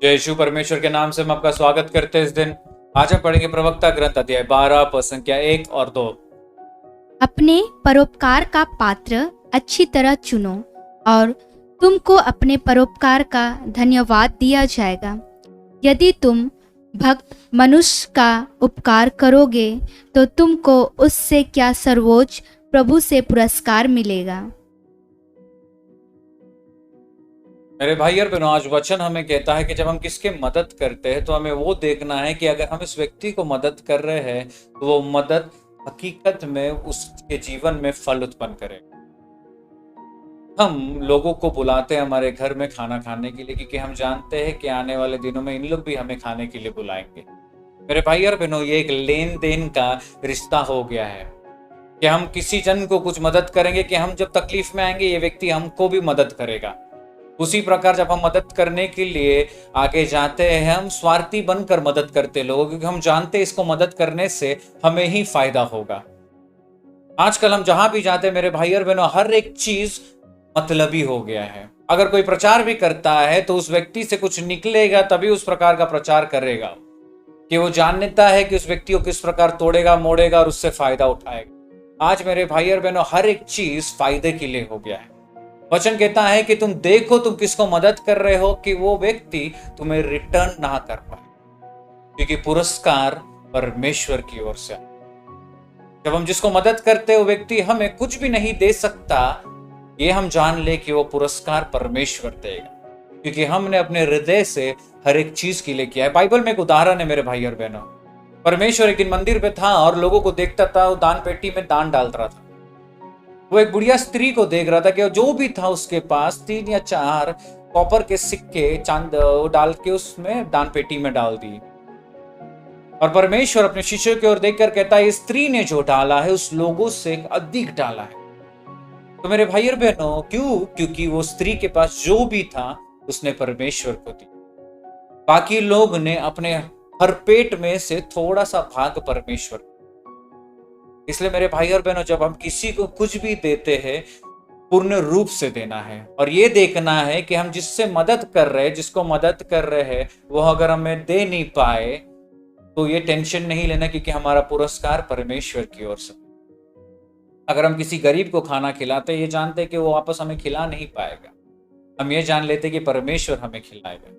जय यीशु परमेश्वर के नाम से हम आपका स्वागत करते हैं इस दिन। आज हम पढ़ेंगे प्रवक्ता ग्रंथ अध्याय 12 पद संख्या 1 और 2। अपने परोपकार का पात्र अच्छी तरह चुनो और तुमको अपने परोपकार का धन्यवाद दिया जाएगा। यदि तुम भक्त मनुष्य का उपकार करोगे तो तुमको उससे क्या सर्वोच्च प्रभु से पुरस्कार मिलेगा। मेरे भाई और बहनों, आज वचन हमें कहता है कि जब हम किसके मदद करते हैं तो हमें वो देखना है कि अगर हम इस व्यक्ति को मदद कर रहे हैं तो वो मदद हकीकत में उसके जीवन में फल उत्पन्न करे। हम लोगों को बुलाते हैं हमारे घर में खाना खाने के लिए क्योंकि हम जानते हैं कि आने वाले दिनों में इन लोग भी हमें खाने के लिए बुलाएंगे। मेरे भाई और बहनों, ये एक लेन देन का रिश्ता हो गया है कि हम किसी जन को कुछ मदद करेंगे कि हम जब तकलीफ में आएंगे ये व्यक्ति हमको भी मदद करेगा। उसी प्रकार जब हम मदद करने के लिए आगे जाते हैं हम स्वार्थी बनकर मदद करते लोगों, क्योंकि हम जानते हैं इसको मदद करने से हमें ही फायदा होगा। आजकल हम जहां भी जाते हैं मेरे भाई और बहनों, हर एक चीज मतलबी हो गया है। अगर कोई प्रचार भी करता है तो उस व्यक्ति से कुछ निकलेगा तभी उस प्रकार का प्रचार करेगा कि वो जानता है कि उस व्यक्ति को किस प्रकार तोड़ेगा मोड़ेगा और उससे फायदा उठाएगा। आज मेरे भाई और बहनों, हर एक चीज फायदे के लिए हो गया है। वचन कहता है कि तुम देखो तुम किसको मदद कर रहे हो कि वो व्यक्ति तुम्हें रिटर्न ना कर पाए, क्योंकि पुरस्कार परमेश्वर की ओर से। जब हम जिसको मदद करते वो व्यक्ति हमें कुछ भी नहीं दे सकता, ये हम जान ले कि वो पुरस्कार परमेश्वर देगा, क्योंकि हमने अपने हृदय से हर एक चीज के लिए किया है। बाइबल में एक उदाहरण है मेरे भाई और बहनों। परमेश्वर एक दिन मंदिर पे था और लोगों को देखता था, वो दान पेटी में दान डाल रहा था। वो एक बुढ़िया स्त्री को देख रहा था कि जो भी था उसके पास 3 या 4 कॉपर के सिक्के चांद डाल के उसमें दान पेटी में डाल दिए। और परमेश्वर अपने शिष्यों की ओर देखकर कहता है, इस स्त्री ने जो डाला है उस लोगों से अधिक डाला है। तो मेरे भाई और बहनों, क्योंकि वो स्त्री के पास जो भी था उसने परमेश्वर को दी। बाकी लोग ने अपने हर पेट में से थोड़ा सा भाग परमेश्वर। इसलिए मेरे भाई और बहनों, जब हम किसी को कुछ भी देते हैं पूर्ण रूप से देना है और ये देखना है कि हम जिससे मदद कर रहे हैं, जिसको मदद कर रहे हैं, वो अगर हमें दे नहीं पाए तो ये टेंशन नहीं लेना, क्योंकि हमारा पुरस्कार परमेश्वर की ओर से। अगर हम किसी गरीब को खाना खिलाते ये जानते कि वो वापस हमें खिला नहीं पाएगा, हम ये जान लेते कि परमेश्वर हमें खिलाएगा।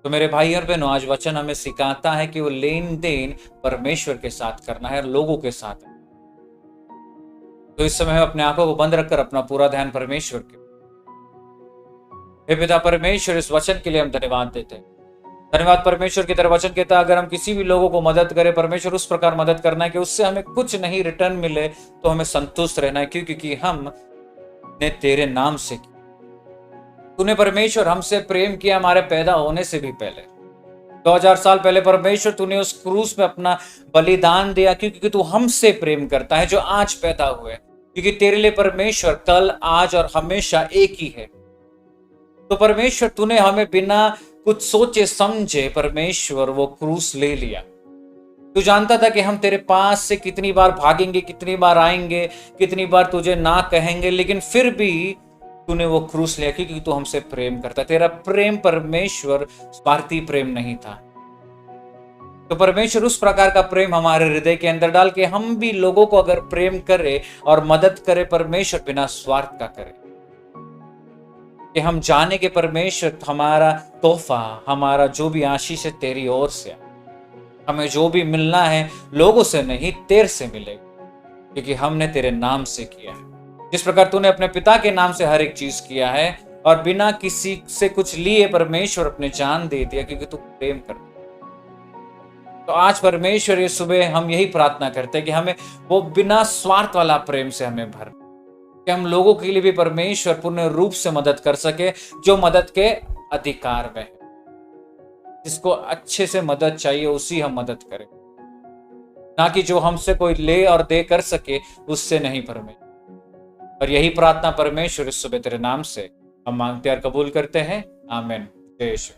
तो मेरे भाई और बहनों, आज वचन हमें सिखाता है कि वो लेन देन परमेश्वर के साथ करना है, लोगों के साथ। तो इस समय हम अपने आंखों को बंद रखकर अपना पूरा ध्यान परमेश्वर के। हे पिता परमेश्वर, इस वचन के लिए हम धन्यवाद देते हैं। धन्यवाद परमेश्वर की तरफ। वचन कहता है अगर हम किसी भी लोगों को मदद करें, परमेश्वर उस प्रकार मदद करना है कि उससे हमें कुछ नहीं रिटर्न मिले तो हमें संतुष्ट रहना है, क्योंकि हमने तेरे नाम से किया। तूने परमेश्वर हमसे प्रेम किया हमारे पैदा होने से भी पहले। 2000 साल पहले परमेश्वर तूने उस क्रूस में अपना बलिदान दिया, क्योंकि तू हमसे प्रेम करता है जो आज पैदा हुए, क्योंकि तेरे लिए परमेश्वर कल आज और हमेशा एक ही है। तो परमेश्वर तूने हमें बिना कुछ सोचे समझे परमेश्वर वो क्रूस ले लिया। तू जानता था कि हम तेरे पास से कितनी बार भागेंगे, कितनी बार आएंगे, कितनी बार तुझे ना कहेंगे, लेकिन फिर भी तूने वो क्रूस लिया क्योंकि तू हमसे प्रेम करता। तेरा प्रेम परमेश्वर स्वार्थी प्रेम नहीं था। तो परमेश्वर उस प्रकार का प्रेम हमारे हृदय के अंदर डाल के हम भी लोगों को अगर प्रेम करे और मदद करे, परमेश्वर बिना स्वार्थ का करे, कि हम जाने के परमेश्वर हमारा तोहफा, हमारा जो भी आशीष है तेरी ओर से। हमें जो भी मिलना है लोगों से नहीं, तेरे से मिलेगा, क्योंकि हमने तेरे नाम से किया है। जिस प्रकार तूने अपने पिता के नाम से हर एक चीज किया है और बिना किसी से कुछ लिए परमेश्वर अपने जान दे दिया, क्योंकि तू प्रेम करता। तो आज परमेश्वर ये सुबह हम यही प्रार्थना करते हैं कि हमें वो बिना स्वार्थ वाला प्रेम से हमें भर, कि हम लोगों के लिए भी परमेश्वर पूर्ण रूप से मदद कर सके, जो मदद के अधिकार में है। जिसको अच्छे से मदद चाहिए उसी हम मदद करें, ना कि जो हमसे कोई ले और दे कर सके उससे नहीं। परमेश्वर, और यही प्रार्थना परमेश्वर इस सुबह तेरे नाम से हम मांगते और कबूल करते हैं। आमीन। जय यीशु।